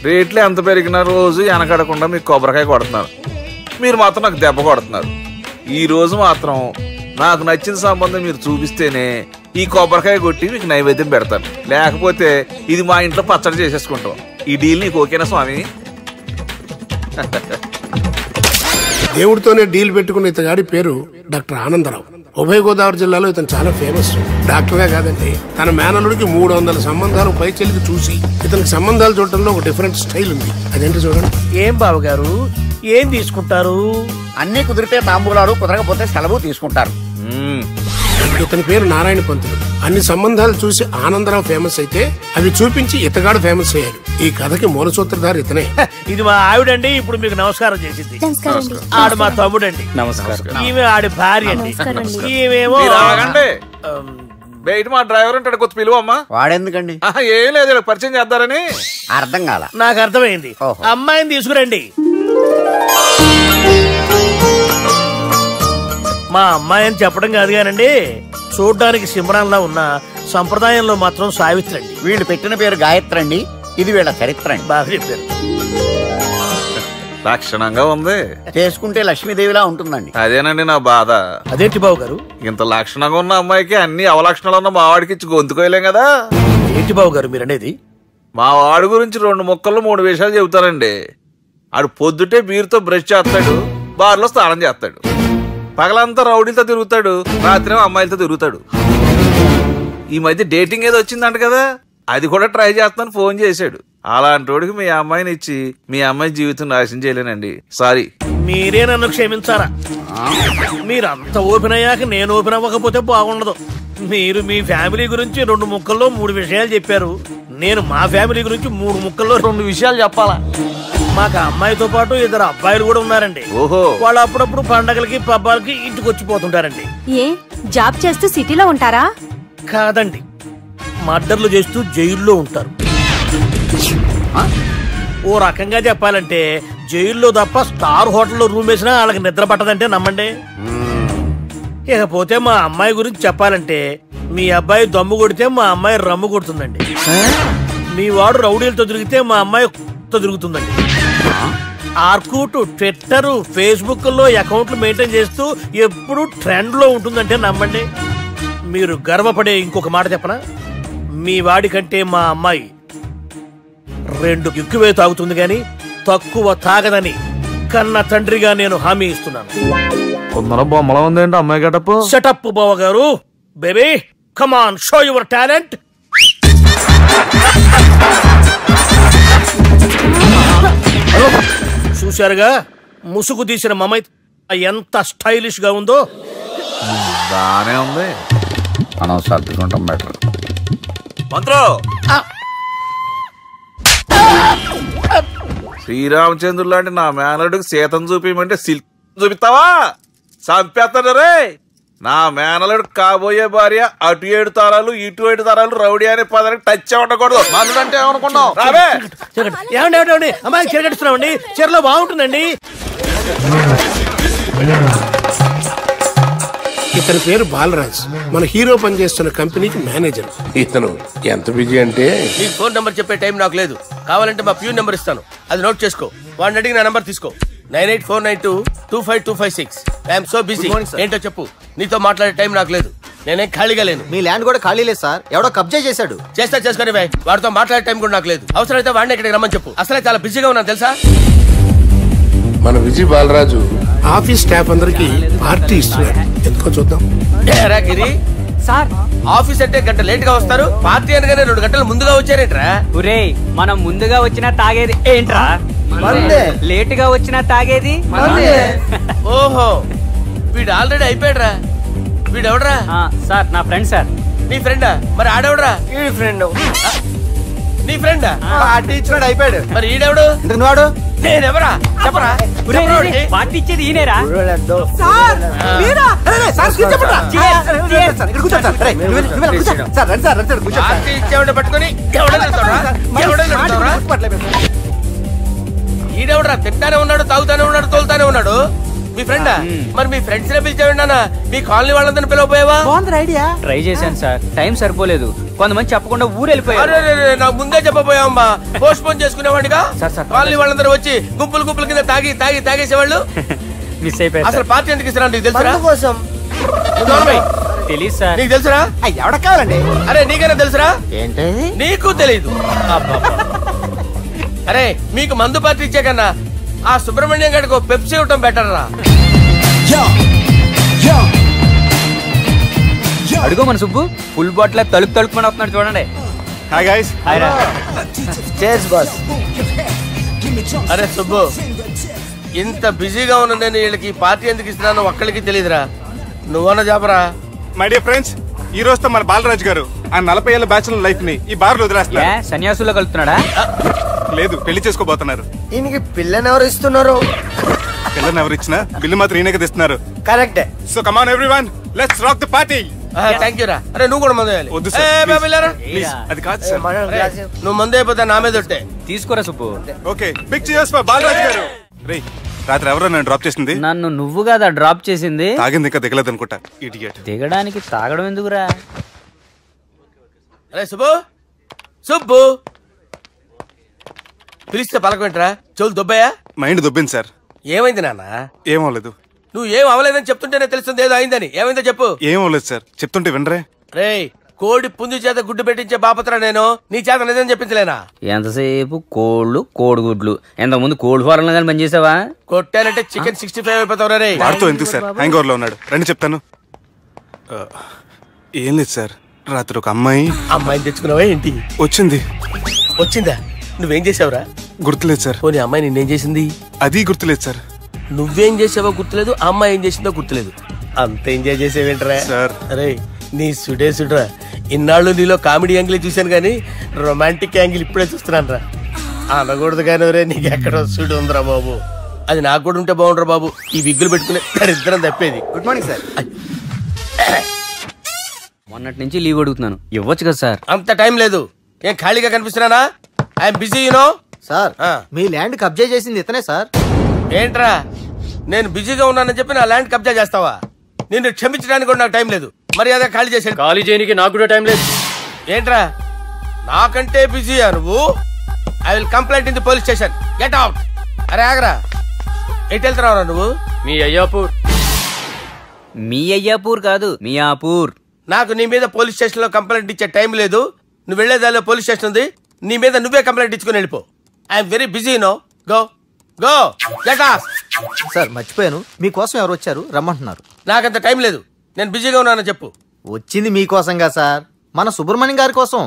రేట్లు ఎంత పెరిగినా రోజు వెనకడకుండా మీకు కొబ్బరికాయ కొడుతున్నారు, మీరు మాత్రం నాకు దెబ్బ కొడుతున్నారు. ఈ రోజు మాత్రం నాకు నచ్చిన సంబంధం మీరు చూపిస్తేనే ఈ కొబ్బరికాయ కొట్టి మీకు నైవేద్యం పెడతాను, లేకపోతే ఇది మా ఇంట్లో పచ్చడి చేసేసుకుంటాం. ఈ డీల్ నీకు ఓకేనా స్వామి? దేవుడితోనే డీల్ పెట్టుకున్న ఇతగాడి పేరు డాక్టర్ ఆనందరావు. ఉభయ గోదావరి జిల్లాలో ఇతను చాలా ఫేమస్. డాక్టర్గా కాదండి, తన మేనలుడికి 300 సంబంధాలు పై చెల్లికి చూసి ఇతనికి సంబంధాలు చూడటంలో ఒక డిఫరెంట్ స్టైల్ ఉంది. అదేంటి చూడండి. ఏం బాబు గారు ఏం తీసుకుంటారు? అన్ని కుదిరితే తాంబూలాలు, కుదరకపోతే సెలవు తీసుకుంటారు. ఇతని పేరు నారాయణ పంతులు. అన్ని సంబంధాలు చూసి ఆనందరావు ఫేమస్ అయితే అవి చూపించి ఇతగాడు ఫేమస్ అయ్యాడు. ఈ కథకి మూల సూత్రధారి ఇతనే. ఇది మా ఆవిడండి, ఇప్పుడు మీకు నమస్కారం చేసింది. ఆడు మా తమ్ముడండి. నమస్కారం. ఈమె ఆడి భార్య అండి. ఈమెమో బయట మా డ్రైవర్ ఉంటాడు, కొత్త పిలువమ్మా. వాడెందుకండి? ఏం లేదు, పరిచయం చేద్దారని. అర్థం కాల. నాకు అర్థమైంది. అమ్మాయిని తీసుకురండి. మా అమ్మాయి అని చెప్పడం కాదు కానండి, చూడ్డానికి సింహరాన్లా ఉన్న సంప్రదాయంలో మాత్రం సావిత్రి అండి. వీళ్ళు పెట్టిన పేరు గాయత్రి అండి. ఇది వీళ్ళ చరిత్ర అండి. బాగా చెప్పారు. లక్షణంగా ఉంది. చేసుకుంటే లక్ష్మీదేవిలా ఉంటుందండి. అదేనండి నా బాధ. అదేంటి బాబు గారు? ఇంత లక్షణంగా ఉన్న అమ్మాయికి అన్ని అవలక్షణాలు ఉన్న మా వాడికి ఇచ్చి గొంతుకోయలేం కదా. ఏంటి బాబు గారు మీరు అనేది? మా వాడి గురించి 2 ముక్కల్లో 3 విషయాలు చెబుతానండి. ఆడు పొద్దుటే బీరుతో బ్రష్ చేస్తాడు, బార్లో స్నానం చేస్తాడు, పగలంతా రౌడీలతో తిరుగుతాడు, రాత్రి అమ్మాయిలతో తిరుగుతాడు. ఈ మధ్య డేటింగ్ ఏదో వచ్చిందంట కదా, అది కూడా ట్రై చేస్తాను ఫోన్ చేశాడు. అలాంటి వాడికి మీ అమ్మాయిని ఇచ్చి మీ అమ్మాయి జీవితం నాశనం చేయలేనండి. సారీ. మీరే నన్ను క్షమించారా? మీరంత ఓపెన్ అయ్యాక నేను ఓపెన్ అవ్వకపోతే బాగుండదు. మీరు మీ ఫ్యామిలీ గురించి 2 ముక్కల్లో 3 విషయాలు చెప్పారు. నేను మా ఫ్యామిలీ గురించి 3 ముక్కల్లో 2 విషయాలు చెప్పాలా? మాకు అమ్మాయితో పాటు 2 అబ్బాయిలు కూడా ఉన్నారండి. ఓహో. వాళ్ళు అప్పుడప్పుడు పండగలకి పబ్బాలకి ఇంటికి వచ్చిపోతుంటారండి. ఏ జాబ్ చేస్తూ సిటీలో ఉంటారా? కాదండి, మర్డర్లు చేస్తూ జైల్లో ఉంటారు. ఓ రకంగా చెప్పాలంటే జైల్లో తప్ప స్టార్ హోటల్లో రూమ్ వేసినా వాళ్ళకి నిద్ర పట్టదంటే నమ్మండి. ఇకపోతే మా అమ్మాయి గురించి చెప్పాలంటే మీ అబ్బాయి దమ్ము కొడితే మా అమ్మాయి రమ్ము కొడుతుందండి. మీ వాడు రౌడీలతో తిరిగితే మా అమ్మాయి తిరుగుతుందండి. ఆర్కుట్, ట్విట్టర్, ఫేస్బుక్ లో అకౌంట్లు మెయింటైన్ చేస్తూ ఎప్పుడు ట్రెండ్ లో ఉంటుందంటే నమ్మండి. మీరు గర్వపడే ఇంకొక మాట చెప్పనా? మీ వాడి కంటే మా అమ్మాయి 2 ఎక్కువే తాగుతుంది గాని తక్కువ తాగదని కన్న తండ్రిగా నేను హామీ ఇస్తున్నాను. బొమ్మలా ఉందేంటి అమ్మాయి గటప్పు? సెటప్ బావ గారు. Baby come on, show your talent. చూశారుగా ముసుగు తీసిన మమై ఎంత స్టైలిష్ గా ఉందో. బానే ఉంది. మనం సర్దుకుంటాం బెటర్. మంత్రో, శ్రీరామచంద్రుడు లాంటి నా మేనలుడికి సీతను చూపించమంటే సిల్క్ చూపిస్తావా? చంపేస్తాడు రే. నా మేనలుడు కాబోయే భార్య అటు 7 తరాలు ఇటు 7 తరాలు రౌడీ అనే పదానికి టచ్ ఉండకూడదు. మనదంటే ఏమనుకున్నావు? ఏమండి అమ్మాయి చెరగడుస్తున్నామండి. చీరలో బాగుంటుందండి. ఇతని పేరు బాలరాజ్. మన హీరో పనిచేస్తున్న కంపెనీకి మేనేజర్. ఇతను ఎంత బిజీ అంటే నీ ఫోన్ నంబర్ చెప్పే టైం నాకు లేదు. కావాలంటే మా ప్యూన్ నెంబర్ ఇస్తాను, అది నోట్ చేసుకో. వాడిని అడిగి నా నంబర్ తీసుకో. 9849225256. I'm so busy. ఏంటో చెప్పు. నీతో మాట్లాడే టైం నాకు లేదు. నేనేం ఖాళీగా లేను. మీ ల్యాండ్ కూడా ఖాళీ లేదు సార్, ఎవడో కబ్జా చేశాడు. చేసుకొని వాడితో మాట్లాడే టైం కూడా నాకు లేదు. అవసరమైతే వాడిని ఇక్కడికి రమ్మని చెప్పు. అసలే చాలా బిజీగా ఉన్నాను తెలుసా. మన విజయ్ బాలరాజు ఆఫీస్ స్టాఫ్ అందరికి పార్టీ ఇస్తున్నాడు. ఎందుకో చూద్దాం. గిరి సార్, ఆఫీస్ అంటే గంట లేట్ గా వస్తారు, పార్టీ అనగానే 2 గంటలు ముందుగా వచ్చారేంట్రా? ఒరే, మనం ముందుగా వచ్చినా తాగేది ఏంట్రా? లేట్ గా వచ్చినా తాగేది. ఓహో, వీడు ఆల్రెడీ అయిపోయాడ్రా. వీడెవడరా? సార్ నా ఫ్రెండ్ సార్. నీ ఫ్రెండా? మరి ఆడెవడరా? ఈ ఫ్రెండ్. నీ ఫ్రెండా? పార్టీ ఇచ్చినాడు, అయిపోయాడు. మరి ఈడెవడు? వాడు నేనెవరా చెప్పరా? పార్టీ ఇచ్చేది ఈయనేరా? పార్టీ ఇచ్చేవాడు పట్టుకొని ఈడెవడరా? తింటానే ఉన్నాడు, తాగుతానే ఉన్నాడు, తోలుతానే ఉన్నాడు. మీ మీ ఫ్రెండా? మరి మీ ఫ్రెండ్స్ నే పిలిచావండి అన్న, మీ కాలనీ వాళ్ళందరినీ పిలవపోయావా? ట్రై చేశాను సార్, టైం సరిపోలేదు. కొంతమంది చెప్పకుండా ఊరు వెళ్ళిపోయారు. నాకు ముందే చెప్పపోయావమ్మా, పోస్ట్ పోన్ చేసుకునేవాడిగా. సార్, కాలనీ వాళ్ళందరూ వచ్చి గుంపులు గుంపుల కింద తాగేసేవాళ్ళు. మిస్ అయిపోయారు. అసలు పార్టీ ఎందుకు ఇస్తున్నా నీకు తెలుసురా? కోసం తెలీదు సార్. నీకు తెలుసురా? ఎవడ కావాలండి? అరే నీకైనా తెలుసురా? ఏంటి నీకు తెలీదు? అరే మీకు మందు పార్టీ ఇచ్చే కన్నా ఆ సుబ్రహ్మణ్యం గారికి పెప్సీ ఇవ్వటం బెటర్ రా. అడుగు మన సుబ్బు ఫుల్ బాటిల్ తలుపుమని వస్తున్నాడు చూడండి. Hi guys. చేస్ బాస్. అరే సుబ్బు, ఇంత బిజీగా ఉన్న నేను వీళ్ళకి పార్టీ ఎందుకు ఇస్తున్నాను ఒక్కడికి తెలియదురా. నువ్వన్నా చెప్పరా. మై డియర్ ఫ్రెండ్స్, ఈ రోజుతో మన బాలరాజు గారు ఆ 40 ఏళ్ల బ్యాచులర్ లైఫ్ ని ఈ బార్ లో వదిలేస్తున్నారు. సన్యాసుల్లో కలుపుతున్నాడా? లేదు, పెళ్లి చేసుకోబోతున్నారు. ఈయనకి పిల్లని ఎవరు ఇస్తున్నారు? పిల్లని ఎవరు ఇచ్చినా బిల్లు మాత్రం ఈయనకి తెస్తున్నారు. కరెక్టే. So come on everyone, let's rock the party. Thank you రా. అరే నువ్వు కూడా మందు వద్దు సార్, ప్లీజ్. అది కాదు సార్. నువ్వు మందు అయిపోతే నా మీద ఒట్టే. తీసుకోరా సుబ్బు. Okay, big cheers for Balaraju garu. రేయ్, రాత్రి ఎవరో నన్ను డ్రాప్ చేసింది? నన్ను నువ్వు కదా డ్రాప్ చేసింది. తాగింది ఇంకా దిగలేదు అనుకుంటా. ఇడియట్. దిగడానికి తాగడం ఎందుకురా? అరే సుబ్బు, సుబ్బు పిలిస్తే పలకమేంట్రా? చెవులు దొబ్బయా? Mind దొబ్బింది sir. ఏమైంది నాన్న? ఏమవలేదు. నువ్వు ఏం అవలేదని చెప్తుంటేనే తెలుస్తుంది ఏదో అయిందని. ఏమైందో చెప్పు. ఏమవలేదు సార్, చెప్తుంటే వినరే. రేయ్, కోడి పుంజు చేత గుడ్డు పెట్టించే బాపత్ర నేను, నీ చేత నిజం చెప్పించలేనా? ఎంతసేపు కోళ్ళు కోడిగుడ్లు. ఎంతకుముందు కోడి ఫారం కానీ పనిచేసావా? కొట్టానంటే చికెన్ 65 అయిపోతావు రే. వాడితో ఎందుకు సార్, హ్యాంగ్ ఓవర్ లో ఉన్నాడు. రండి చెప్తాను. ఏం లేదు సార్, రాత్రి ఒక అమ్మాయిని తెచ్చుకున్నావా ఏంటి? వచ్చిందా? నువ్వేం చేసావురా? గుర్తులేదు సార్. పోనీ అమ్మాయి నిన్నేం చేసింది? అది గుర్తులేదు సార్. నువ్వేం చేసావో గుర్తులేదు, ఆ అమ్మాయి ఏం చేసిందో గుర్తులేదు. అంత ఎంజాయ్ చేసేవేంట్రా సార్? అరే నీ సుడే సుడ్రా. ఇన్నాళ్ళు నీలో కామెడీ యాంగిల్ చూశాను కానీ రొమాంటిక్ యాంగిల్ ఇప్పుడే చూస్తున్నాను రా. అనకూడదు కానీ రే, నీకు ఎక్కడ సుడు ఉందిరా బాబు. అది నాకు కూడా ఉంటే బాగుండ్రా బాబు. ఈ విగ్గులు పెట్టుకునే ఇద్దరం తప్పేది. Good morning sir. మొన్నటి నుంచి లీవ్ అడుగుతున్నాను, ఇవ్వచ్చు కదా సార్? అంత టైం లేదు. ఏం ఖాళీగా కనిపిస్తున్నానా? I'm busy you know. సార్, మీ ల్యాండ్ కబ్జా చేసింది ఇతనే సార్. ఏంట్రా, నేను బిజీగా ఉన్నానని చెప్పి నా ల్యాండ్ కబ్జా చేస్తావా? నిన్ను క్షమించడానికి కూడా నాకు టైం లేదు. మర్యాద ఖాళీ చేసాను. ఖాళీ చేయడానికి నాకు కూడా టైం లేదు. ఏంట్రా, నాకంటే బిజీయా నువ్వు? I will complaint in the police station. Get out. అరే ఆగరా, ఎటు వెళ్తున్నావురా నువ్వు? మీ అయ్యాపూర్. మీ అయ్యాపూర్ కాదు, మియాపూర్. నాకు నీ మీద పోలీస్ స్టేషన్ లో కంప్లైంట్ ఇచ్చే టైం లేదు. నువ్వు వెళ్లేదాలో పోలీస్ స్టేషన్ ఉంది, నీ మీద నువ్వే కంప్లైంట్ ఇచ్చుకుని వెళ్ళిపో. I'm very busy no. Go go get out. Sir మర్చిపోయాను, మీకోసం ఎవరు వచ్చారు రమ్మంటున్నారు. నాకంత టైం లేదు, నేను బిజీగా ఉన్నానని చెప్పు. వచ్చింది మీకోసంగా సార్, మన సుబ్రహ్మణ్యం గారి కోసం.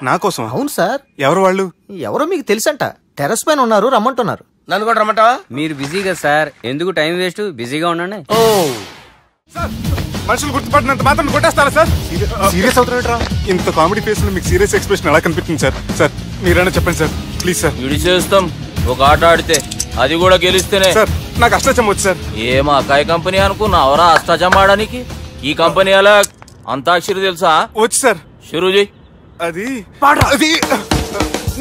నా కోసం? అవును సార్. ఎవరు వాళ్ళు? ఎవరో మీకు తెలుసంట, టెర్రస్ పైన ఉన్నారు, రమ్మంటున్నారు. నన్ను కూడా రమ్మంటావా? మీరు బిజీ కదా సార్, ఎందుకు టైం వేస్ట్, బిజీగా ఉండండి. మనుషులు గుర్తుపట్టినంత మాత్రం కొట్టేస్తారా సార్? సీరియస్ అవుతున్నారా? ఇంత కామెడీ ఫేస్ లో మీకు సీరియస్ ఎక్స్ప్రెషన్ ఎలా కనిపిస్తుంది సార్? సార్ మీరైనా చెప్పండి సార్, ప్లీజ్ సార్. విడిచేస్తాం ఒక ఆట ఆడితే, అది కూడా గెలిస్తేనే. సార్ నాకు అష్టాచమ్మ వచ్చు సార్. ఏం అకాయ కంపెనీ అనుకున్నావరా అష్టాచమ్మ ఆడడానికి? ఈ కంపెనీ అలా అంతాక్షరి తెలుసా? వచ్చు సార్. షురూజీ. అది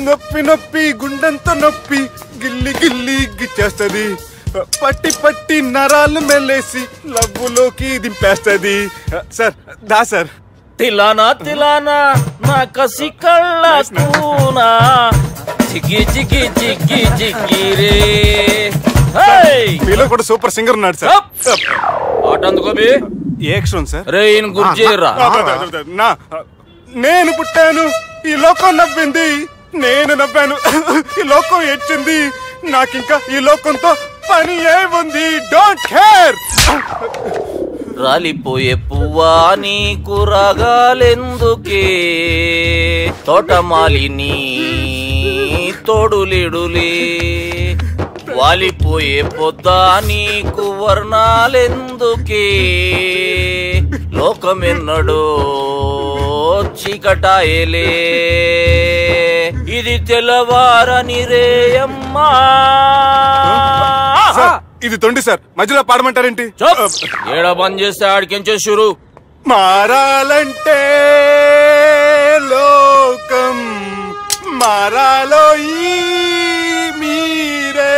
నొప్పి నొప్పి గుండెంతో నొప్పి గిల్లి గిల్లి గిచ్చేస్తుంది, పట్టి పట్టి నరాలు మెల్లేసి లవ్వులోకి దింపేస్తుంది. సార్ దా సార్. తిలానా తిలానా నా కసి కళ్ళ కూనా చిక్కి చిక్కి చిక్కి చిక్కి రే. మీలో కూడా సూపర్ సింగర్ ఉన్నాడు సార్. ఆట అందుకోబి. ఏ అక్షరం సార్? రే గుర్తు చేయరా. నేను పుట్టాను, ఈ లోకం నవ్వింది, నేను నవ్వాను, ఈ లోకం ఏడ్చింది, నాకింకా ఈ లోకంతో పని ఏముంది? Don't care. రాలిపోయే పువ్వా నీకు రాగాలెందుకే, తోటమాలిని తోడులిడులే, వాలిపోయే పొద్దా నీకు వర్ణాలెందుకే, లోకమెన్నడో చీకటాయలే, ఇది తెల్లవారని రేయమ్మా. ఇది తొండి సార్, మధ్యలో పాడమంటారేంటి? ఏడ బంద్ చేస్తే ఆడికించే షురు. మారాలంటే లోకం మారాలో ఈ మీరే.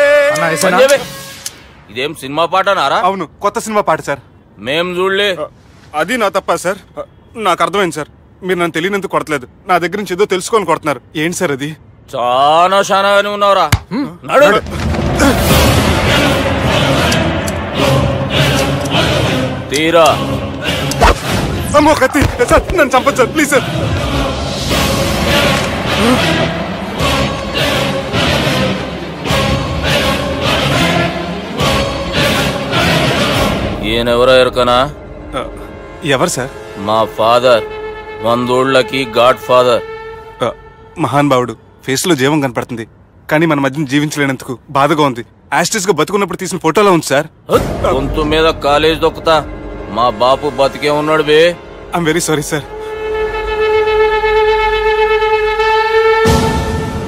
ఇదేం సినిమా పాటనారా? అవును, కొత్త సినిమా పాట సార్. మేం చూడలే. అది నా తప్ప సార్. నాకు అర్థమైంది సార్. మీరు నన్ను తెలియనందుకు కొడతలేదు, నా దగ్గర నుంచి ఏదో తెలుసుకొని కొడుతున్నారు. ఏంటి సార్ అది? చాలా శానాగానే ఉన్నావురా. నడు. తీరా. అమ్మో కత్తి సార్, నన్ను చంపదు సార్, ప్లీజ్ సార్. ఈయనెవరో ఎరుకనా? ఎవరు సార్? మా ఫాదర్, 100 గాడ్ ఫాదర్. మహాన్ భావుడు. ఫేస్ లో జీవం కనపడుతుంది, కానీ మన మధ్యన జీవించలేనందుకు బాధగా ఉంది. యాస్టిస్ గా బతుకున్నప్పుడు తీసిన ఫోటోలో ఉంది సార్. గొంతు మీద కాలేజ్ దొక్కుతా. మా బాపు బతికే ఉన్నాడు బే. I'm very sorry sir.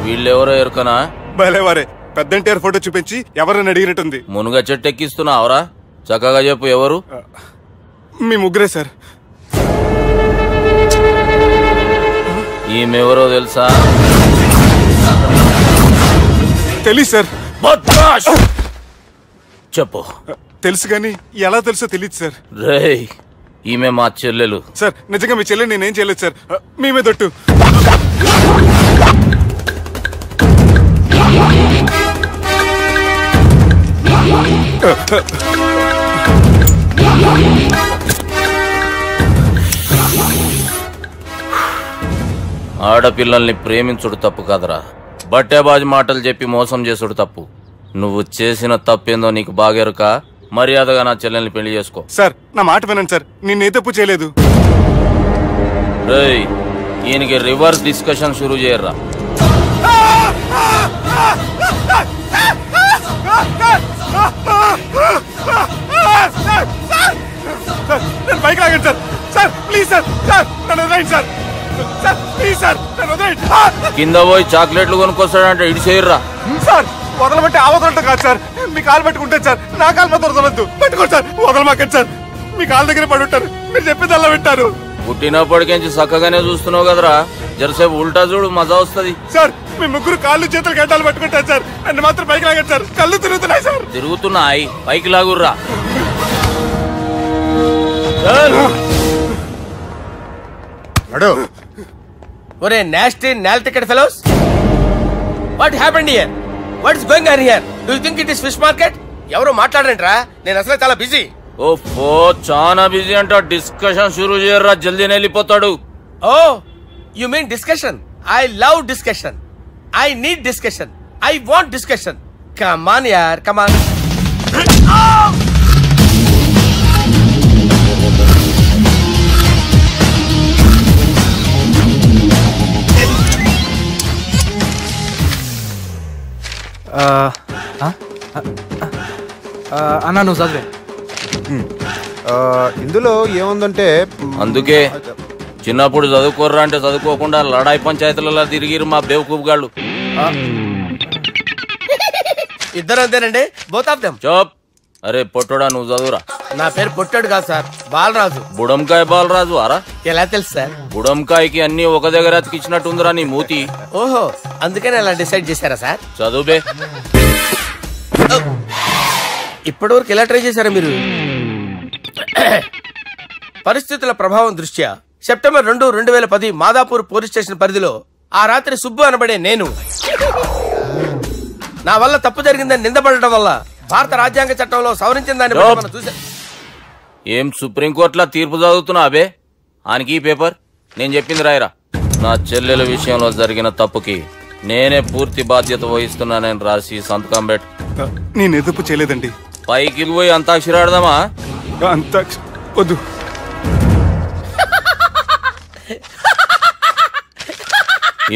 వీళ్ళెవరో ఎరుకనా? భలేవారే, పెద్ద ఎన్టీఆర్ ఫోటో చూపించి ఎవరని అడిగినట్టుంది. మునుగ చెట్టు ఎక్కిస్తున్నావురా? చక్కగా చెప్పు, ఎవరు? మీ ముగ్గురే సార్. ఈమెవరో తెలుసా? తెలీదు సార్. చెప్పు. తెలుసు కానీ ఎలా తెలుసో తెలియదు సార్. రేయ్, ఈమె మా చెల్లెలు. సార్ నిజంగా మీ చెల్లెలు నేనేం చేయలేదు సార్. మీ మీద దొట్టు. ఆడపిల్లల్ని ప్రేమించుడు తప్పు కాదరా, బట్టేబాజు మాటలు చెప్పి మోసం చేసుడు తప్పు. నువ్వు చేసిన తప్పేందో నీకు బాగెరుక. మర్యాదగా నా చెల్లెల్ని పెళ్లి చేసుకో. సార్ నా మాట వినండి సార్, నేనే తప్పు చేయలేదు. రేయ్, ఈయనకి రివర్స్ డిస్కషన్ షురూ చేయర్రా. నేను బైక్ లాగండి sir. Sir please sir, sir నన్ను వదిలేయండి సార్. సార్ ప్లీజ్ సార్, నన్ను వదిలేయండి. కింద పోయి చాక్లెట్లు కొనుక్కొస్తాడంటే ఇటు చేయర్రా. సార్ వదలబట్టి ఆ వదలటం కాదు సార్, మీ కాలు పట్టుకుంటాను సార్. నా కాలు మాత్రం వదలొద్దు, పట్టుకోండి సార్. వదలమాకండి సార్, మీ కాలు దగ్గర పడి ఉంటారు. మీరు చెప్పేది అలా వింటారు. పుట్టినప్పటికేంచి చక్కగానే చూస్తున్నావు కదరా, జరసేపు ఉల్టా చూడు, మజా వస్తుంది. సార్ మీ ముగ్గురు కాళ్ళు చేతులు గడ్డాలు పట్టుకుంటారు సార్. నన్ను మాత్రం పైకి లాగండి సార్, కళ్ళు తిరుగుతున్నాయి సార్. తిరుగుతున్నాయి, పైకి లాగుర్రా. ఒరే నాస్టీ నాల్ ticket fellows, what happened here? What is going on here? Do you think it is fish market? ఎవరు మాట్లాడరంట్రా, నేను అసలే చాలా బిజీ. ఓఫో, చాలా బిజీ అంట. డిస్కషన్ షురూ చేయర్రా, జల్దీ వెళ్ళిపోతాడు. Oh you mean discussion? I love discussion. I need discussion. I want discussion. Come on యార్, కమ్ ఆన్. అన్నా నువ్వు చదివే. ఇందులో ఏముందంటే, అందుకే చిన్నప్పుడు చదువుకోర్రా అంటే చదువుకోకుండా లడాయి పంచాయతీలలో తిరిగిరు మా బేవకూఫ్ గాళ్ళు. ఇద్దరు అంతేనండి, బోత్ ఆఫ్ దెమ్. చోప్. అరే పొట్టోడా, నువ్వు చదువురా. నా పేరు పొట్టాడు కాదు సార్, బాలరాజు. బుడంకాయ బాలరాజు అరా? ఎలా తెలుసు సార్? బుడంకాయకి అన్ని ఒక దగ్గర అతికిచ్చినట్టుందిరా నీ మూతి. ఓహో, అందుకని అలా డిసైడ్ చేశారా సార్? చదువుబే. ఇప్పటి వరకు ఎలా ట్రై చేశారా మీరు? పరిస్థితుల ప్రభావం దృష్ట్యా సెప్టెంబర్ 2, 2010 మాదాపూర్ పోలీస్ స్టేషన్ పరిధిలో ఆ రాత్రి సుబ్బు అనబడే నేను నా వల్ల తప్పు జరిగిందని నిందపడటం వల్ల భారత రాజ్యాంగ చట్టంలో సవరించిన దాన్ని బట్టి మనం చూసా. ఏం సుప్రీంకోర్టులో తీర్పు చదువుతున్నా అబే? ఆనికి పేపర్ నేను చెప్పింది రాయరా. నా చెల్లెల విషయంలో జరిగిన తప్పుకి నేనే పూర్తి బాధ్యత వహిస్తున్నానని రాసి సంతకం పెట్టు. నేను ఎదుపు చేయలేదండి. పైకి పోయి అంతాక్షరి ఆడదామా? అంత వద్దు.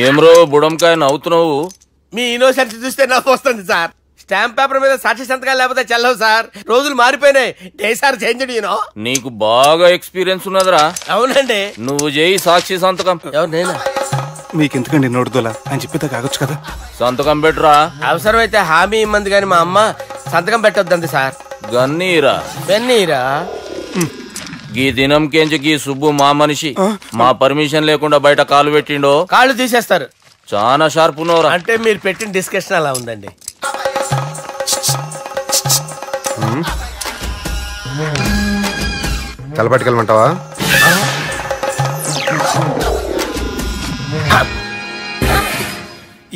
ఏమ్రో బుడంకాయ నవ్వుతున్నావు? మీ ఇన్నోసెన్స్ చూస్తే నవ్వు వస్తుంది సార్. స్టాంప్ పేపర్ మీద సాక్షి సంతకాలు లేకపోతే చెల్లవు సార్. రోజులు మారిపోయినాయి. Day sir change you know. నీకు బాగా ఎక్స్పీరియన్స్ ఉన్నదిరా. అవునండి. నువ్వు చేయి సాక్షి సంతకం. ఎవరు నేనా? మీకెందుకండి నోడుదోలా అని చెప్పేదా కాగొచ్చు కదా. సంతకం పెట్టురా. అవసరమైతే హామీ ఇమ్మంది కానీ మా అమ్మ సంతకం పెట్టొద్దండి సార్. గన్నీరా వెన్నీరా. గీ దినంకేంచి గీ సుబ్బు మా మనిషి. మా పర్మిషన్ లేకుండా బయట కాలు పెట్టిండో కాళ్ళు తీసేస్తారు. చాలా షార్ప్ ఉన్నవరా. అంటే మీరు పెట్టిన డిస్కషన్ అలా ఉందండి. తలపట్టుకెళ్ళమంటావా?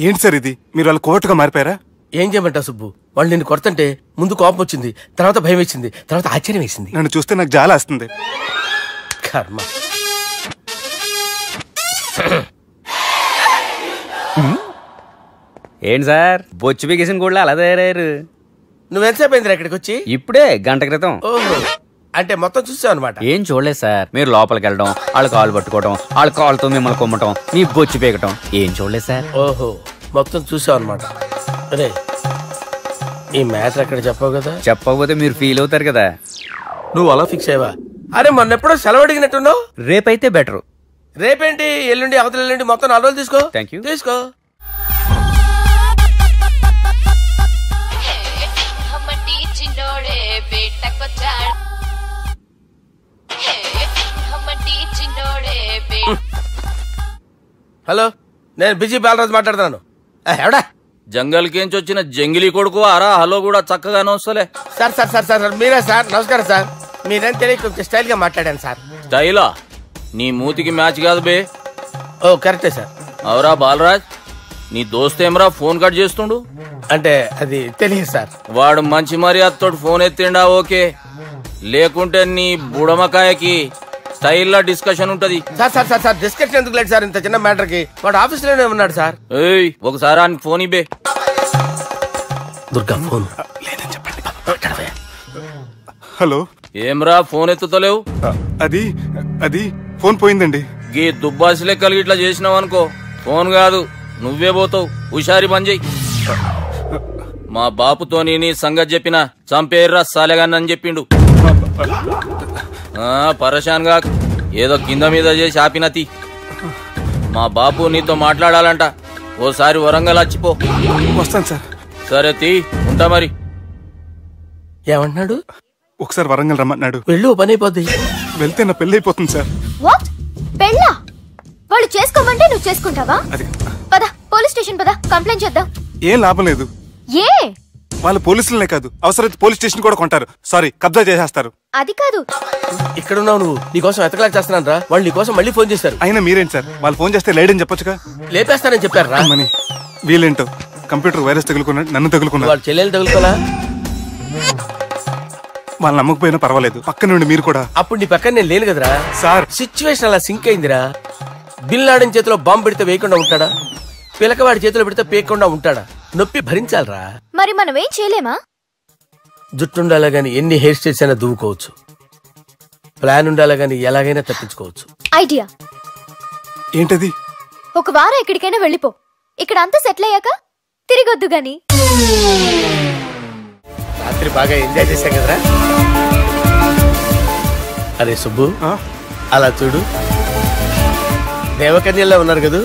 ఏంటి సార్ ఇది, మీరు వాళ్ళు కోర్టుగా మారిపోయారా? ఏం చేయమంటావు సుబ్బు, వాళ్ళు నిన్ను కొడుతుంటే ముందు కోపం వచ్చింది, తర్వాత భయం వేసింది, తర్వాత ఆశ్చర్యం వేసింది. నన్ను చూస్తే నాకు జాలి వస్తుంది. కర్మ. ఏంటి సార్ బొచ్చు బిగేసిన కూడా అలా తయారయ్యారు? నువ్వెంతసేపు అయిందిరా ఇక్కడికి వచ్చి? ఇప్పుడే గంట క్రితం. ఓహో, అంటే మొత్తం చూసావు అనమాట. ఏం చూడలేదు సార్, మీరు లోపలికి వెళ్ళడం, వాళ్ళ కాళ్ళు పట్టుకోవడం, వాళ్ళ కాళ్ళతో మిమ్మల్ని కొమ్మటం, మీ బొచ్చు పీకటం ఏం చూడలేదు సార్. ఓహో, మొత్తం చూసావు అనమాట. అరే ఈ మ్యాటర్ అక్కడ చెప్పావు కదా. చెప్పకపోతే మీరు ఫీల్ అవుతారు కదా. నువ్వు అలా ఫిక్స్ అయ్యవా? అరే మొన్నెప్పుడో సెలవు అడిగినట్టున్నావు. రేపైతే బెటర్. రేపేంటి, ఎల్లుండి, అవతల ఎల్లుండి, మొత్తం 4 రోజులు తీసుకో. Thank you. తీసుకో. హలో, నేను బిజీ బాలరాజు మాట్లాడుతున్నాను. ఎవడా జంగల్ కేంచి వచ్చిన జంగిలీ కొడుకు అరా హలో కూడా చక్కగానే వస్తలే. సార్ సార్ సార్ సార్ మీరే సార్? నమస్కారం సార్. మీరేం తెలియక కొంచెం స్టైల్ గా మాట్లాడాను సార్. స్టైలా? నీ మూతికి మ్యాచ్ కాదు బే. ఓ కరెక్టే సార్. అవరా బాలరాజ్, నీ దోస్త్ ఏమరా ఫోన్ కట్ చేస్తుండు? అంటే అది తెలియదు సార్. వాడు మంచి మర్యాదతో ఫోన్ ఎత్తిండా ఓకే, లేకుంటే నీ బుడమకాయకి స్టైల్ లా డిస్కషన్ ఉంటది. Sir sir sir sir discussion ఎందుకు లేదు సార్, ఇంత చిన్న మ్యాటర్ కి. వాడు ఆఫీస్ లోనే ఉన్నాడు సార్. ఏయ్ ఒకసారి ఆయనకి ఫోన్ ఇబ్బే. దుర్గా ఫోన్. హలో. ఏమ్రా ఫోన్ ఎత్తుతలేవు? అది అది ఫోన్ పోయిందండి. గీ దుబ్బాసి లెక్కలు ఇట్లా చేసినావు అనుకో, ఫోన్ కాదు నువ్వే పోతావు. హుషారి పని చెయ్యి. మా బాపుతోని నీ సంగతి చెప్పిన చంపేర్రా సాలెగాన్ని అని చెప్పిండు. పరేషాన్ గా ఏదో కింద మీద చేసి ఆపినతి. మా బాపు నీతో మాట్లాడాలంట, ఓసారి వరంగల్ వచ్చిపో. వస్తాను సార్. సరే తీ, ఉంటా మరి. ఏమన్నాడు? ఒకసారి వరంగల్ రమ్మన్నాడు. వెళ్ళు, పని అయిపోద్ది. వెళ్తే నా పెళ్లి అయిపోతుంది సార్. వాట్? పెళ్ళా? వాళ్ళు చేసుకోమంటే నువ్వు చేసుకుంటావా? పద పోలీస్ స్టేషన్ పద, కంప్లైంట్ చేద్దాం. ఏం లాభం లేదు. ఏ? వాళ్ళు పోలీసులనే కాదు, అవసరమైతే పోలీస్ స్టేషన్ కూడా కొంటారు. సారీ, కబ్జా చేసేస్తారు. అది కాదు. ఇక్కడున్నావు నువ్వు, నీకోసం ఎతకలేక చేస్తున్నాను రా. వాళ్ళు నీకోసం మళ్ళీ ఫోన్ చేశారు. అయినా మీరేంటి సార్, వాళ్ళు ఫోన్ చేస్తే లేడని చెప్పొచ్చుగా. లేపేస్తానని చెప్పారు రా. మని వీళ్ళేంటో కంప్యూటర్ వైరస్ తగులుకున్నాడు, నన్ను తగులుకున్నాడు. వాళ్ళ చెల్లెలు తగులుకోలా? వాళ్ళు నమ్మకపోయినా పర్వాలేదు, పక్క నుండి మీరు కూడా. అప్పుడు నీ పక్కన నేను లేను కదరా సార్. సిచ్యువేషన్ అలా సింక్ అయిందిరా. బిల్ లాడన్ చేతిలో బాంబు పెడితే వేయకుండా ఉంటాడా? పిలకవాడి చేతిలో పెడితే పేయకుండా ఉంటాడా? నొప్పి భరించాలరా. మరి మనం ఏం చేయలేమా? జుట్టుండాలా గాని ఎన్ని హెయిర్ స్టైల్స్ అయినా దువ్వుకోవచ్చు. ప్లాన్ ఉండాలా గాని ఎలాగైనా తప్పించుకోవచ్చు. ఐడియా ఏంటది? ఒక వారం ఎక్కడికైనా వెళ్ళిపో, ఇక్కడ అంతా సెటిల్ అయ్యాక తిరిగొద్దు గాని. రాత్రి బాగా ఎంజాయ్ చేశాం కదరా. అరే సుబ్బు, అలా చూడు, దేవకన్యల్లో ఉన్నారు కదా.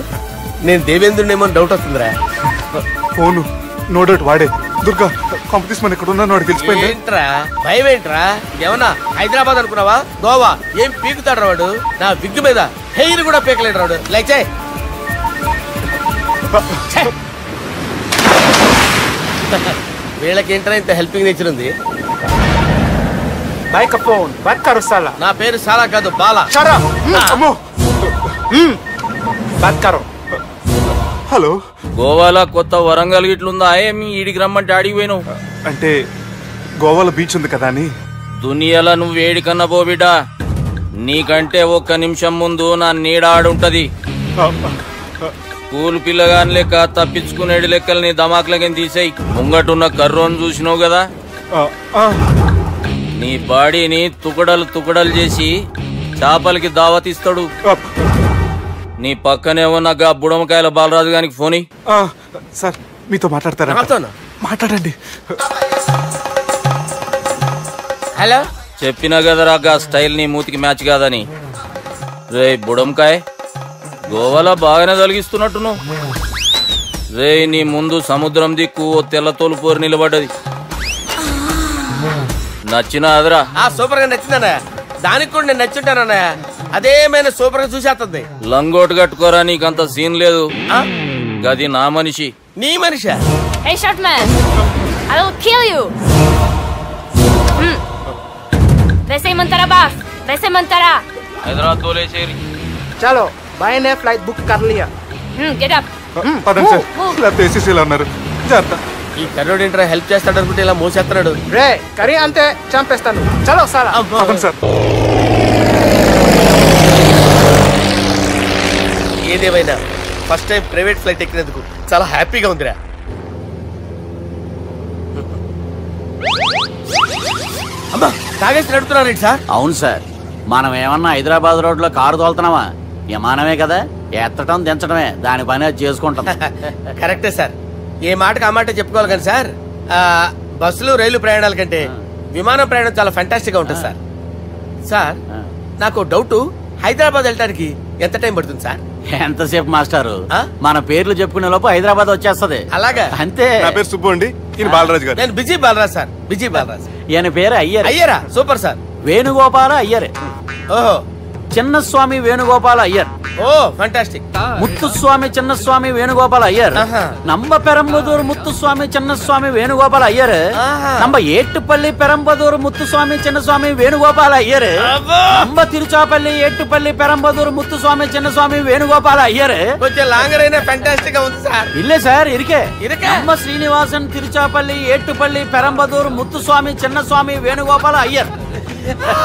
నేను దేవేంద్రునేమో డౌట్ వస్తుందిరా. ఫోను నో డౌట్ వాడే. దుర్గా కాంపిటీషన్ మన ఇక్కడ ఉన్నాను, వాడు తెలిసిపోయింది. ఏంట్రా భయం ఏంట్రా? ఏమన్నా హైదరాబాద్ అనుకున్నావా? గోవా ఏం పీకుతాడు రాడు. నా విగ్గు మీద హెయిర్ కూడా పీకలేడు రాడు. లైక్ వీళ్ళకేంట్రా ఇంత హెల్పింగ్ నేచర్ ఉంది. నా పేరు సాలా కాదు, బాలా. హలో. గోవాలో కొత్త వరంగల్ గిట్లుందా? ఏమి ఈడికి రమ్మంటే ఆడికి పోయినావు? అంటే గోవాలో బీచ్ ఉంది కదా అని. దునియాలో నువ్వు వేడికన్నా పో బిడ్డా, నీకంటే ఒక్క నిమిషం ముందు నా నీడ ఆడుంటది. స్కూల్ పిల్లగాని లెక్క తప్పించుకునేడు లెక్కలు నీ దమాకులకి తీసేయి. ముంగటున్న కర్రోని చూసినావు కదా, నీ బాడీని తుకడలు తుకడలు చేసి చేపలకి దావతిస్తాడు. నీ పక్కనే ఉన్న గా బుడమకాయల బాలరాజు గారికి ఫోన్. సార్ మీతో మాట్లాడతారా? మాట్లాడండి. హలో. చెప్పినా కదరా గా స్టైల్ నీ మూతికి మ్యాచ్ కాదని. రే బుడంకాయ, గోవాలో బాగానే తొలగిస్తున్నట్టు నువ్వు. రే నీ ముందు సముద్రం దిక్కు ఓ తెల్లతోలు పోరు నిలబడ్డది. నచ్చినా అదరా? సూపర్ గా నచ్చిందన్నయ్య. దానికి కూడా నేను నచ్చుంటానన్నయ్య. అదేమైనా సూపర్ గా చూసేస్తుంది. లంగోటు కట్టుకోరా, నీకంత సీన్ లేదు. గది నా మనిషి. నీ Manisha? Hey short man, I will kill you. वैसे ही मंतरा बास, वैसे मंतरा। हैदराबाद बोले शेर। चलो भाई ने फ्लाइट बुक कर लिया। Get up. పదండి సార్ లేకపోతే ఏసీసీలో ఉన్నారు జాగ్రత్త. ఈ కర్రోడు ఏంట్రా హెల్ప్ చేస్తాడు అనుకుంటే ఇలా మోసేస్తున్నాడు. రే కరీ అంతే చంపేస్తాను. చలో సార్. పదండి సార్. ఏదేమైనా ఫస్ట్ టైం ప్రైవేట్ ఫ్లైట్ ఎక్కినందుకు చాలా హ్యాపీగా ఉందిరా. అమ్మా తాగేసి నడుపుతున్నారండి సార్. అవును సార్, మనం ఏమన్నా హైదరాబాద్ రోడ్ లో కారు తోలుతున్నామా? విమానమే కదా, ఎత్తటం దించడమే దాని పని అది చేసుకుంటాం. కరెక్టే సార్, ఏ మాటకు ఆ మాట చెప్పుకోవాలి కానీ సార్ బస్సులు రైలు ప్రయాణాల కంటే విమానం ప్రయాణం చాలా ఫ్యాంటాస్టిక్ గా ఉంటుంది సార్. సార్ నాకు డౌట్, హైదరాబాద్ వెళ్ళడానికి ఎంత టైం పడుతుంది సార్? ఎంతసేపు మాస్టారు, మన పేర్లు చెప్పుకునే లోపు హైదరాబాద్ వచ్చేస్తది. అలాగా? అంతే. నా పేరు సుబ్బు అండి, ఈయన బాలరాజు గారు. నేను busy Balaraj sir, busy Balaraj. ఈయన పేరు అయ్యర్. అయ్యరా? Super sir. వేణుగోపాల అయ్యర్. ఓహో. చిన్నస్వామి వేణుగోపాల అయ్యర్. Oh fantastic. ముత్తుస్వామి చిన్నస్వామి వేణుగోపాల అయ్యర్. నంబ పెరంబదూరు ముత్తుస్వామి చిన్నస్వామి వేణుగోపాల అయ్యర్. నంబ ఏట్టుపల్లి పెరంబదూరు ముత్తుస్వామి చిన్నస్వామి వేణుగోపాల అయ్యర్. నంబ తిరుచాపల్లి ఏట్టుపల్లి పెరంబదూరు ముత్తుస్వామి చిన్నస్వామి వేణుగోపాల అయ్యర్. కొంచెం లాంగర్ అయినా ఫ్యాంటాస్టిక్ గా ఉంది సార్. ఇల్లే సార్ ఇరికే. నంబ శ్రీనివాసన్ తిరుచాపల్లి ఏట్టుపల్లి పెరంబదూరు ముత్తుస్వామి చిన్నస్వామి వేణుగోపాల అయ్యర్.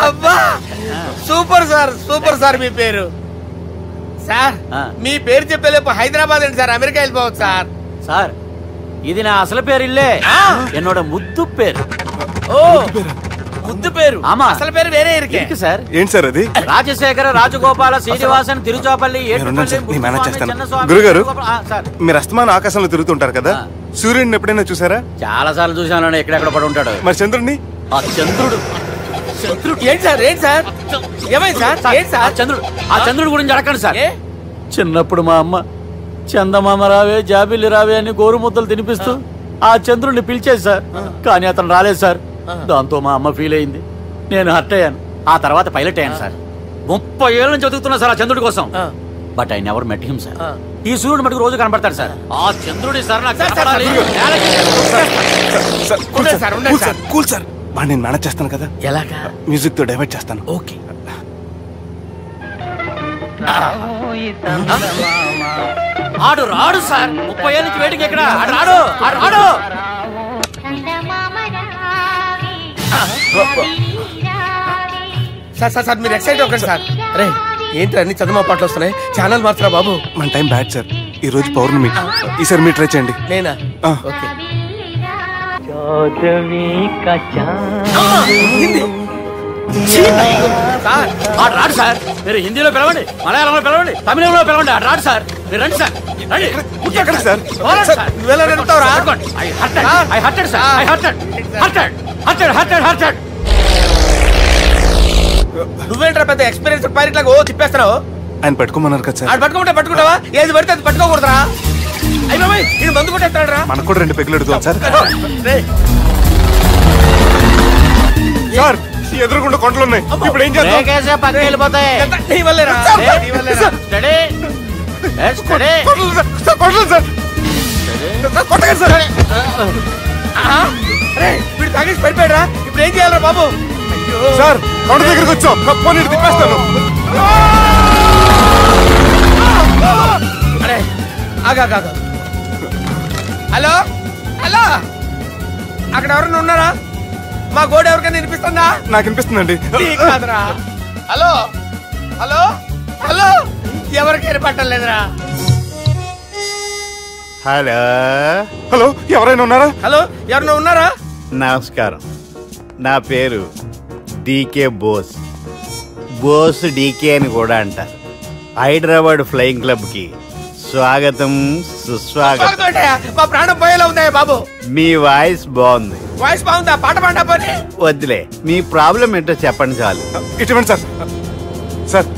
అబ్బా సూపర్ సార్, సూపర్ సార్. మీ పేరు సార్, మీ పేరు చెప్పేలేపు హైదరాబాద్ అండి సార్, అమెరికా వెళ్ళిపోవచ్చు సార్. సార్ ఇది నా అసలు పేరు ఇల్లే, ఎన్నోడ ముద్దు పేరు. ఓ ముద్దు పేరు. ఆమా అసలు పేరు వేరే ఇరికే సార్. ఏంటి సార్ అది? రాజశేఖర రాజగోపాల శ్రీనివాసన్ తిరుచాపల్లి గురుగారు, మీరు అస్తమాన ఆకాశంలో తిరుగుతుంటారు కదా, సూర్యుడిని ఎప్పుడైనా చూసారా? చాలా సార్లు చూసాను, ఎక్కడెక్కడ పడి ఉంటాడు. మరి చంద్రుడిని? ఆ చంద్రుడు. ఏంటి సార్, ఏంటి సార్, ఏమైంది సార్? ఏంటి సార్? చంద్రుడు, ఆ చంద్రుడు గురించి అడగండి సార్. చిన్నప్పుడు మా అమ్మ చందమామ రావే జాబిల్లి రావే అని గోరు ముద్దలు తినిపిస్తూ ఆ చంద్రుడిని పిలిచేది సార్, కానీ అతను రాలేదు సార్. దాంతో మా అమ్మ ఫీల్ అయింది, నేను హర్ట్ అయ్యాను. ఆ తర్వాత పైలట్ అయ్యాను సార్. 30 ఏళ్ళ నుంచి చదువుతున్నా సార్ ఆ చంద్రుడి కోసం. But I never met him sir. ఈ సూర్యుడు మటుకు రోజు కనబడతాడు సార్. ఆ చంద్రుడి సార్ నాకు కూల్ సార్, నేను మేనేజ్ చేస్తాను కదా. ఎలాగా? మ్యూజిక్ తో డైవర్ట్ చేస్తాను. ఓకే. ఆడు రాడు సార్, 30 ఏళ్ళ నుంచి వేటికి ఎక్కడ రాడు, రాడు. సార్ సార్ సార్ మీరు ఎక్సైట్ అవ్వకండి సార్. అరే ఏంటి అన్ని చదువు పాటలు వస్తున్నాయి, ఛానల్ మార్చరా బాబు. మన టైం బ్యాడ్ సార్, ఈ రోజు పౌర్ణమి. ఈసారి మీరు ట్రై చేయండి. నేనా? ఓకే. రాడు సార్, మీరు హిందీలో పిలవండి, మలయాళంలో పిలవండి, తమిళంలో పిలవండి, రాడు సార్. మీరు రండి సార్, నువ్వేంట్రా పెద్ద ఎక్స్పీరియన్స్ పైరెట్ లాగా ఓ తిప్పేస్తావు? ఆయన పట్టుకోమన్నారు కదా సార్. ఆయన పట్టుకుంటే పట్టుకుంటావా? ఏది పడితే అది పట్టుకోకూడదురా? అయ్యి బాబాయ్ ఇది మందు కొట్టేస్తాడు రా. మనకు కూడా 2 పెగ్గులు ఎడుతాం సార్. సార్ ఎదురుగుండా కొండలు ఉన్నాయి, ఇప్పుడు ఏం చేద్దాం? పక్కకి వెళ్ళిపోతాయి. వీడు తాగేసి పడిపోయాడు రా, ఇప్పుడు ఏం చేయాలరా బాబు? సార్ కొండ దగ్గరికి వచ్చాం, పోనీ తిప్పేస్తాను. అరే ఆగా. హలో హలో, అక్కడ ఎవరైనా ఉన్నారా? మా గోడ ఎవరికైనా వినిపిస్తుందా? నాకు వినిపిస్తుందండి. కాదురా. హలో హలో హలో, ఎవరికైనా పట్టలేదురా. హలో హలో, ఎవరైనా ఉన్నారా? హలో ఎవరైనా ఉన్నారా? నమస్కారం, నా పేరు డీకే బోస్. బోస్ డీకే అని కూడా అంటారు. హైదరాబాద్ ఫ్లయింగ్ క్లబ్ కి స్వాగతం సుస్వాగతం. మా ప్రాణం పోయేలా ఉందా బాబు? మీ వాయిస్ బాగుంది. వాయిస్ బాగుందా? పాట పాడా పోనీ. వద్దులే, మీ ప్రాబ్లం ఏంటో చెప్పండి చాలు. ఇటువంటి సార్, సార్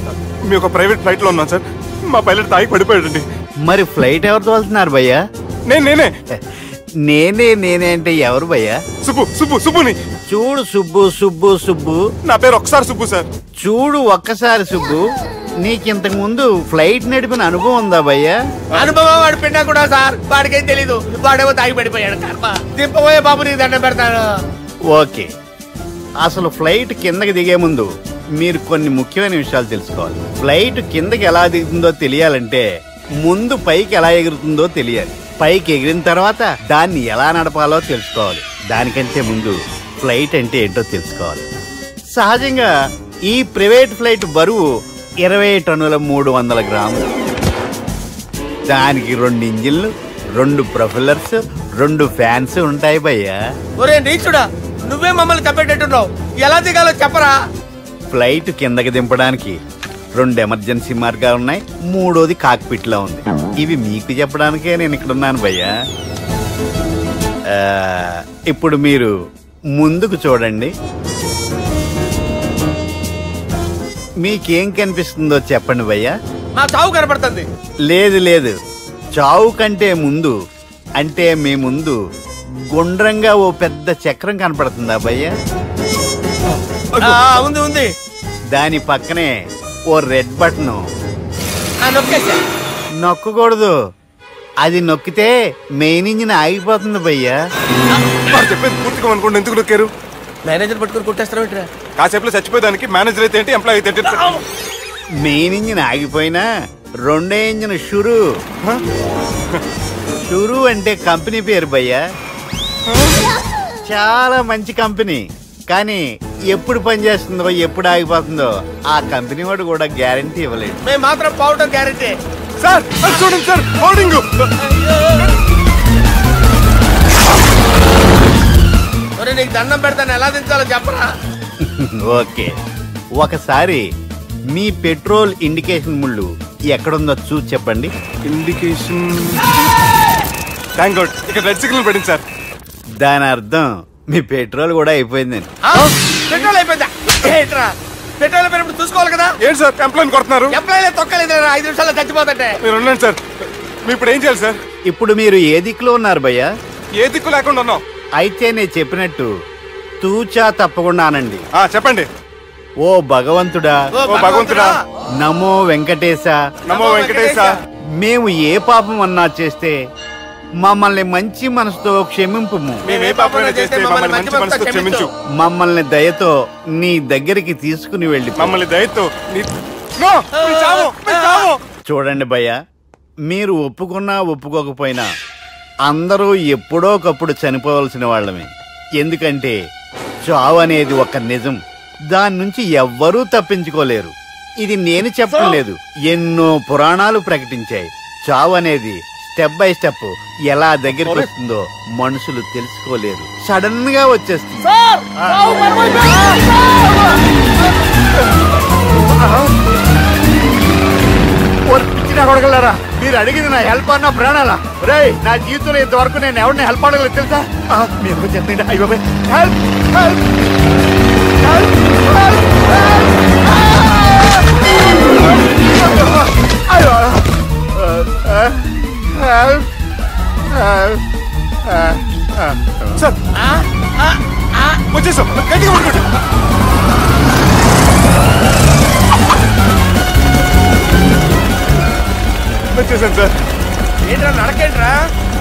మీ ఒక ప్రైవేట్ ఫ్లైట్ లో ఉన్నాం సార్, మా పైలట్ తాగి పడిపోయాడండి. మరి ఫ్లైట్ ఎవరు తోలుతున్నారు భయ్యా? నేనే నేనే అంటే ఎవరు భయ్యా? సుబ్బుని చూడు. సుబ్బు నా పేరు ఒకసారి సుబ్బు సార్. చూడు ఒక్కసారి సుబ్బు, నీకింతకు ముందు ఫ్లైట్ నడిపిన అనుభవం ఉందా భయ్యా? అనుభవం వాడు పిన్నా కూడా సార్, వాడికేం తెలీదు. వాడేమో తాగి పడిపోయాడు. కర్మ దింపబోయే బాబు, నీ దండం పెడతాను. ఓకే, అసలు ఫ్లైట్ కిందకి దిగే ముందు మీరు కొన్ని ముఖ్యమైన విషయాలు తెలుసుకోవాలి. ఫ్లైట్ కిందకి ఎలా దిగుతుందో తెలియాలంటే ముందు పైకి ఎలా ఎగురుతుందో తెలియాలి. పైకి ఎగిరిన తర్వాత దాన్ని ఎలా నడపాలో తెలుసుకోవాలి. దానికంటే ముందు ఫ్లైట్ అంటే ఏంటో తెలుసుకోవాలి. సహజంగా ఈ ప్రైవేట్ ఫ్లైట్ బరువు 20 టన్నుల 300 గ్రాములు. దానికి 2 ఇంజిన్లు, 2 ప్రొఫెల్లర్స్, 2 ఫ్యాన్స్ ఉంటాయి భయ్యా. ఒరే నీచుడా, నువ్వే మమ్మల్ని తప్పేటట్టున్నావు. ఎలా దిగాలో చెప్పరా? ఫ్లైట్ కిందకి దింపడానికి 2 ఎమర్జెన్సీ మార్గాలు ఉన్నాయి. 3వది కాక్పిట్ లో ఉంది. ఇవి మీకు చెప్పడానికే నేను ఇక్కడ ఉన్నాను భయ్యా. ఇప్పుడు మీరు ముందుకు చూడండి. మీకేం కనిపిస్తుందో చెప్పండి భయ్యా. మా చావు కనపడుతుంది. లేదు, చావు కంటే ముందు అంటే మీ ముందు గుండ్రంగా ఓ పెద్ద చక్రం కనపడుతుందా భయ్యా? ఉంది. దాని పక్కనే ఓ రెడ్ బటన్. నొక్కకూడదు. అది నొక్కితే మెయిన్ ఇంజిన్ ఆగిపోతుంది భయ్యా. చెప్పేది పూర్తిగా అనుకోండి. ఎందుకు నొక్కారు? మేనేజర్ పట్టుకుని కొట్టేస్తారా? కాసేపులో చచ్చిపోయేదానికి మేనేజర్ అయితే ఏంటి, ఎంప్లాయ్ అయితే ఏంటి? మెయిన్ ఇంజిన్ ఆగిపోయినా 2వ ఇంజిన్ షురు అంటే కంపెనీ పేరు భయ్యా. చాలా మంచి కంపెనీ. కానీ ఎప్పుడు పనిచేస్తుందో ఎప్పుడు ఆగిపోతుందో ఆ కంపెనీ వాడు కూడా గ్యారంటీ ఇవ్వలేదు. మేము మాత్రం పోవటం గ్యారంటీ. సార్ చూడండి సార్, హోర్డింగ్. నీకు దండం పెడతాను, ఎలా దించాలో చెప్పరా? ఓకే, ఒకసారి మీ పెట్రోల్ ఇండికేషన్ ముళ్ళు ఎక్కడుందో చూసి చెప్పండి. ఇండికేషన్. థ్యాంక్ గాడ్, ఇక్కడ రెడ్ సిగ్నల్ పడింది సార్. దాని అర్థం మీ పెట్రోల్ కూడా అయిపోయిందండి. పెట్రోల్ అయిపోయిందా? పెట్రోల్ అయిపోయినప్పుడు చూసుకోవాలి కదా. ఏంటి సార్ ఎంప్లాయ్ కొడుతున్నారు? ఎంప్లాయ్ తొక్కలేదు, 5 నిమిషాల్లో చచ్చిపోతుంటే. మీరు ఉండండి సార్. మీరు ఇప్పుడు ఏం చేయాలి సార్? ఇప్పుడు మీరు ఏ దిక్కులో ఉన్నారు భయ్యా? ఏ దిక్కు లేకుండా ఉన్నాం. అయితే నేను చెప్పినట్టు తూచా తప్పకుండా అనండి. చెప్పండి. ఓ భగవంతుడా, నమో వెంకటేశ, నమో వెంకటేశ. మేము ఏ పాపం అన్నా చేస్తే మమ్మల్ని మంచి మనసుతో క్షమింపు. మమ్మల్ని దయతో నీ దగ్గరికి తీసుకుని వెళ్ళి. మమ్మల్ని దయతో. చూడండి భయ్యా, మీరు ఒప్పుకున్నా ఒప్పుకోకపోయినా అందరూ ఎప్పుడో ఒకప్పుడు చనిపోవలసిన వాళ్ళమే. ఎందుకంటే చావు అనేది ఒక నిజం. దాని నుంచి ఎవ్వరూ తప్పించుకోలేరు. ఇది నేను చెప్పడం లేదు, ఎన్నో పురాణాలు ప్రకటించాయి. చావు అనేది స్టెప్ బై స్టెప్ ఎలా దగ్గరికి వస్తుందో మనుషులు తెలుసుకోలేరు. సడన్ గా వచ్చేస్తుంది. కొడగలరా, మీరు అడిగింది నా హెల్ప్ అన్న ప్రాణాలా? రే, నా జీవితంలో ఇంతవరకు నేను ఎవరిని హెల్ప్ అడగలేదు తెలుసా? మీరు చెప్పండి. అయ్యో హెల్ప్ హెల్ప్ సార్ వచ్చేసాం. గట్టిగా పడుకోండి. వచ్చేసాను సార్. ఏంట్రా నడకేంట్రా?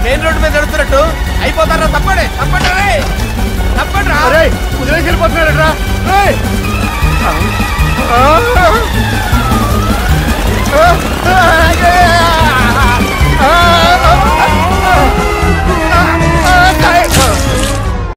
మెయిన్ రోడ్డు మీద నడుస్తున్నట్టు అయిపోతారా? తప్పండి. వదిలేసి వెళ్ళిపోతున్నారా?